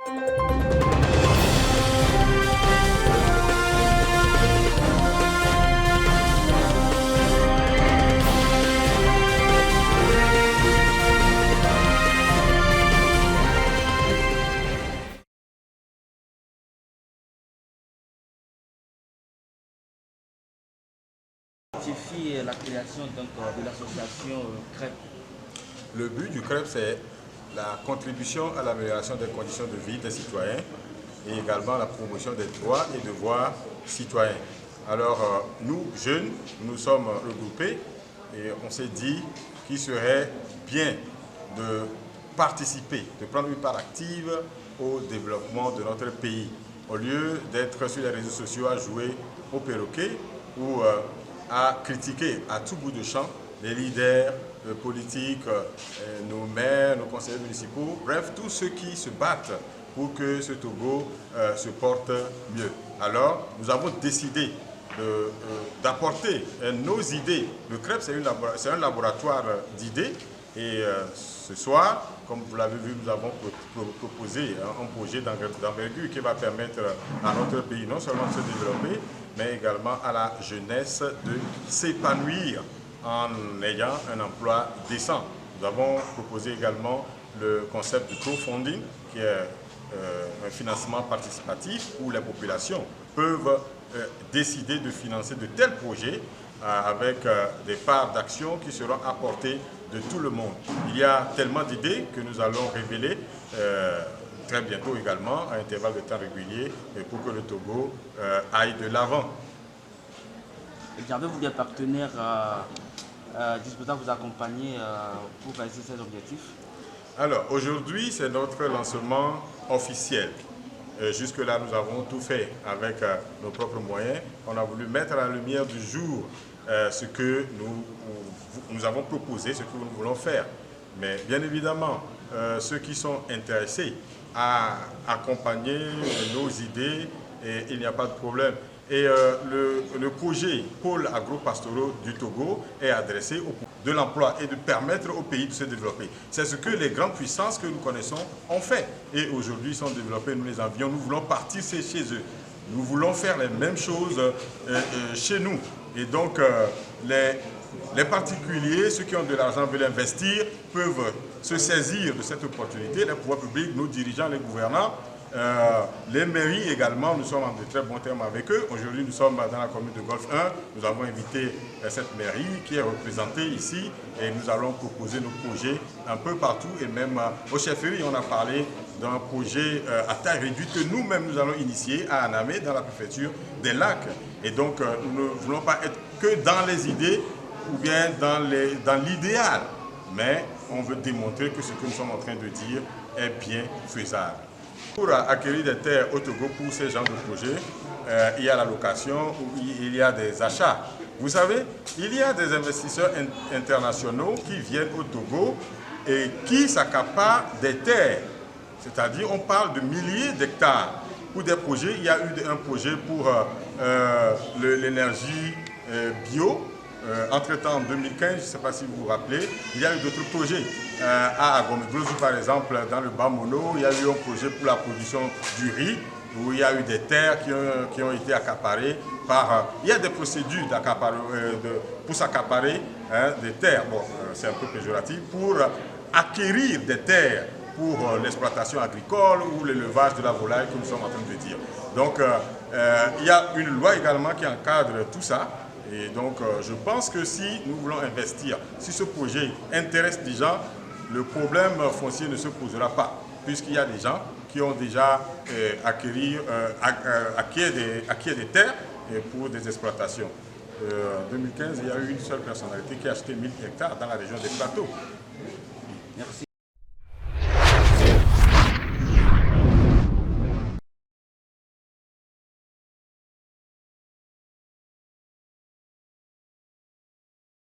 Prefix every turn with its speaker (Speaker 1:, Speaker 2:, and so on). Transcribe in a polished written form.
Speaker 1: La création de l'association CREP.
Speaker 2: Le but du CREP, c'est la contribution à l'amélioration des conditions de vie des citoyens et également la promotion des droits et devoirs citoyens. Alors, nous, jeunes, nous sommes regroupés et on s'est dit qu'il serait bien de participer, de prendre une part active au développement de notre pays, au lieu d'être sur les réseaux sociaux à jouer au perroquet ou à critiquer à tout bout de champ les leaders politiques, nos maires, nos conseillers municipaux, bref, tous ceux qui se battent pour que ce Togo se porte mieux. Alors, nous avons décidé d'apporter nos idées. Le CREP, c'est un laboratoire d'idées et ce soir, comme vous l'avez vu, nous avons proposé un projet d'envergure qui va permettre à notre pays non seulement de se développer, mais également à la jeunesse de s'épanouir en ayant un emploi décent. Nous avons proposé également le concept du crowdfunding, qui est un financement participatif où les populations peuvent décider de financer de tels projets avec des parts d'action qui seront apportées de tout le monde. Il y a tellement d'idées que nous allons révéler très bientôt également, à intervalles de temps réguliers, pour que le Togo aille de l'avant.
Speaker 1: Avez-vous des partenaires disposés à vous accompagner pour réaliser ces objectifs?
Speaker 2: Alors, aujourd'hui, c'est notre lancement officiel. Jusque-là, nous avons tout fait avec nos propres moyens. On a voulu mettre à la lumière du jour ce que nous avons proposé, ce que nous voulons faire. Mais bien évidemment, ceux qui sont intéressés à accompagner nos idées, il n'y a pas de problème. Et le projet Pôle agro-pastoraux du Togo est adressé au de l'emploi et de permettre au pays de se développer. C'est ce que les grandes puissances que nous connaissons ont fait. Et aujourd'hui, ils sont développés, nous les envions, nous voulons partir chez eux. Nous voulons faire les mêmes choses chez nous. Et donc, les particuliers, ceux qui ont de l'argent veulent investir, peuvent se saisir de cette opportunité. Les pouvoirs publics, nos dirigeants, les gouvernants, les mairies également, nous sommes en de très bons termes avec eux. Aujourd'hui, nous sommes dans la commune de Golfe 1. Nous avons invité cette mairie qui est représentée ici et nous allons proposer nos projets un peu partout et même au chefferie. On a parlé d'un projet à taille réduite que nous-mêmes nous allons initier à Anamé, dans la préfecture des Lacs. Et donc, nous ne voulons pas être que dans les idées ou bien dans l'idéal, mais on veut démontrer que ce que nous sommes en train de dire est bien faisable. Pour acquérir des terres au Togo pour ce genre de projet, il y a la location ou il y a des achats. Vous savez, il y a des investisseurs internationaux qui viennent au Togo et qui s'accaparent des terres. C'est-à-dire, on parle de milliers d'hectares. Pour des projets, il y a eu un projet pour l'énergie bio. Entre-temps, en 2015, je ne sais pas si vous vous rappelez, il y a eu d'autres projets. À Agomeglosu, par exemple, dans le Bas-Mono, il y a eu un projet pour la production du riz, où il y a eu des terres qui ont été accaparées par... il y a des procédures pour s'accaparer des terres. Bon, c'est un peu péjoratif, pour acquérir des terres pour l'exploitation agricole ou l'élevage de la volaille, comme nous sommes en train de dire. Donc, il y a une loi également qui encadre tout ça. Et donc, je pense que si nous voulons investir, si ce projet intéresse des gens, le problème foncier ne se posera pas, puisqu'il y a des gens qui ont déjà acquis des terres pour des exploitations. En 2015, il y a eu une seule personnalité qui a acheté 1000 hectares dans la région des Plateaux.
Speaker 1: Merci.